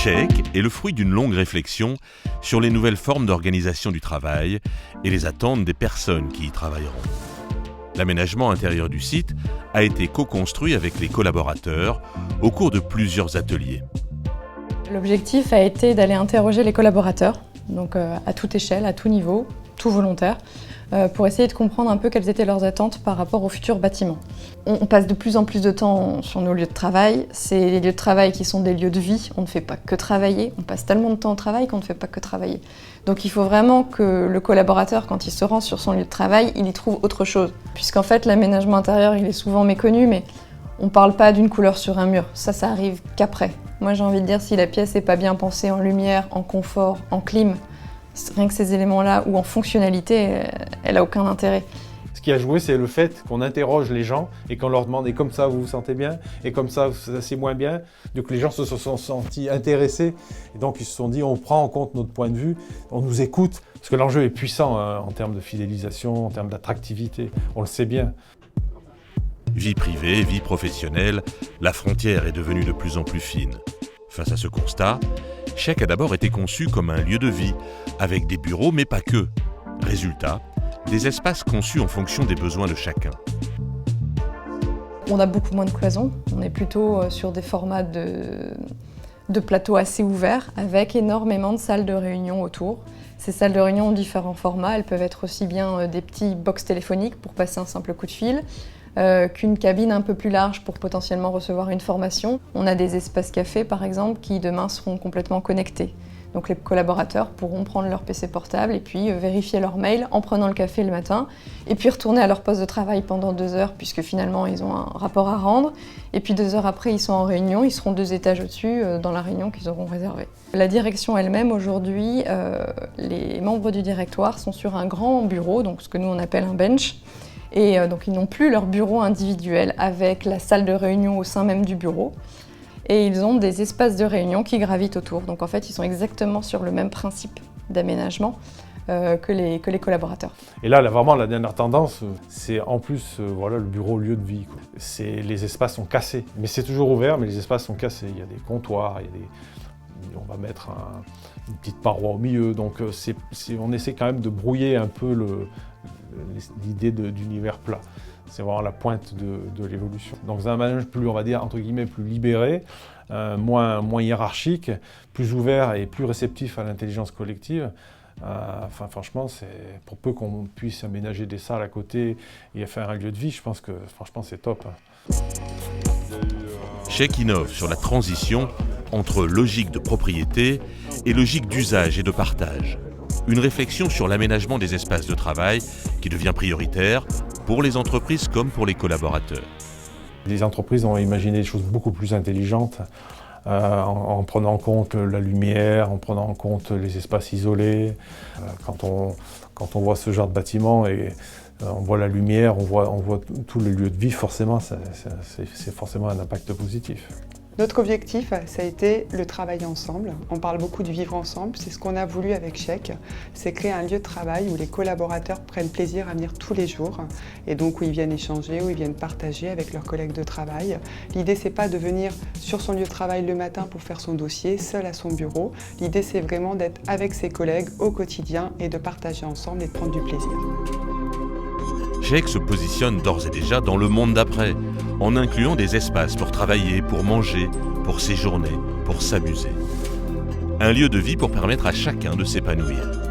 Chèque est le fruit d'une longue réflexion sur les nouvelles formes d'organisation du travail et les attentes des personnes qui y travailleront. L'aménagement intérieur du site a été co-construit avec les collaborateurs au cours de plusieurs ateliers. L'objectif a été d'aller interroger les collaborateurs, donc à toute échelle, à tout niveau, tout volontaire, pour essayer de comprendre un peu quelles étaient leurs attentes par rapport au futur bâtiment. On passe de plus en plus de temps sur nos lieux de travail. C'est les lieux de travail qui sont des lieux de vie. On ne fait pas que travailler. On passe tellement de temps au travail qu'on ne fait pas que travailler. Donc il faut vraiment que le collaborateur, quand il se rend sur son lieu de travail, il y trouve autre chose. Puisqu'en fait, l'aménagement intérieur, il est souvent méconnu, mais on ne parle pas d'une couleur sur un mur. Ça arrive qu'après. Moi, j'ai envie de dire, si la pièce n'est pas bien pensée en lumière, en confort, en clim, rien que ces éléments-là, ou en fonctionnalité, elle n'a aucun intérêt. Ce qui a joué, c'est le fait qu'on interroge les gens et qu'on leur demande « et comme ça, vous vous sentez bien ? Et comme ça, c'est moins bien ?» Donc les gens se sont sentis intéressés et donc ils se sont dit « on prend en compte notre point de vue, on nous écoute ». Parce que l'enjeu est puissant en termes de fidélisation, en termes d'attractivité, on le sait bien. Vie privée, vie professionnelle, la frontière est devenue de plus en plus fine. Face à ce constat, Chèque a d'abord été conçu comme un lieu de vie, avec des bureaux mais pas que. Résultat, des espaces conçus en fonction des besoins de chacun. On a beaucoup moins de cloisons, on est plutôt sur des formats de plateaux assez ouverts, avec énormément de salles de réunion autour. Ces salles de réunion ont différents formats, elles peuvent être aussi bien des petits box téléphoniques pour passer un simple coup de fil, qu'une cabine un peu plus large pour potentiellement recevoir une formation. On a des espaces cafés par exemple qui demain seront complètement connectés. Donc les collaborateurs pourront prendre leur PC portable et puis vérifier leur mail en prenant le café le matin et puis retourner à leur poste de travail pendant 2 heures puisque finalement ils ont un rapport à rendre et puis 2 heures après ils sont en réunion, ils seront 2 étages au-dessus dans la réunion qu'ils auront réservée. La direction elle-même aujourd'hui, les membres du directoire sont sur un grand bureau, donc ce que nous on appelle un bench. Et donc ils n'ont plus leur bureau individuel avec la salle de réunion au sein même du bureau. Et ils ont des espaces de réunion qui gravitent autour. Donc en fait, ils sont exactement sur le même principe d'aménagement que les collaborateurs. Et là, vraiment, la dernière tendance, c'est en plus voilà, le bureau lieu de vie. Les espaces sont cassés. Mais c'est toujours ouvert, mais les espaces sont cassés. Il y a des comptoirs, on va mettre une petite paroi au milieu. Donc on essaie quand même de brouiller un peu l'idée d'univers plat. C'est vraiment la pointe de l'évolution. Donc un management plus, on va dire, entre guillemets, plus libéré, moins hiérarchique, plus ouvert et plus réceptif à l'intelligence collective. Franchement, pour peu qu'on puisse aménager des salles à côté et faire un lieu de vie, je pense que franchement c'est top. Chèque innove sur la transition entre logique de propriété et logique d'usage et de partage. Une réflexion sur l'aménagement des espaces de travail qui devient prioritaire pour les entreprises comme pour les collaborateurs. Les entreprises ont imaginé des choses beaucoup plus intelligentes en prenant en compte la lumière, en prenant en compte les espaces isolés. Quand on voit ce genre de bâtiment et on voit la lumière, on voit tout le lieu de vie, forcément, c'est forcément un impact positif. Notre objectif, ça a été le travail ensemble. On parle beaucoup de vivre ensemble, c'est ce qu'on a voulu avec Chèque. C'est créer un lieu de travail où les collaborateurs prennent plaisir à venir tous les jours et donc où ils viennent échanger, où ils viennent partager avec leurs collègues de travail. L'idée, c'est pas de venir sur son lieu de travail le matin pour faire son dossier, seul à son bureau. L'idée, c'est vraiment d'être avec ses collègues au quotidien et de partager ensemble et de prendre du plaisir. Chèque se positionne d'ores et déjà dans le monde d'après, en incluant des espaces pour travailler, pour manger, pour séjourner, pour s'amuser. Un lieu de vie pour permettre à chacun de s'épanouir.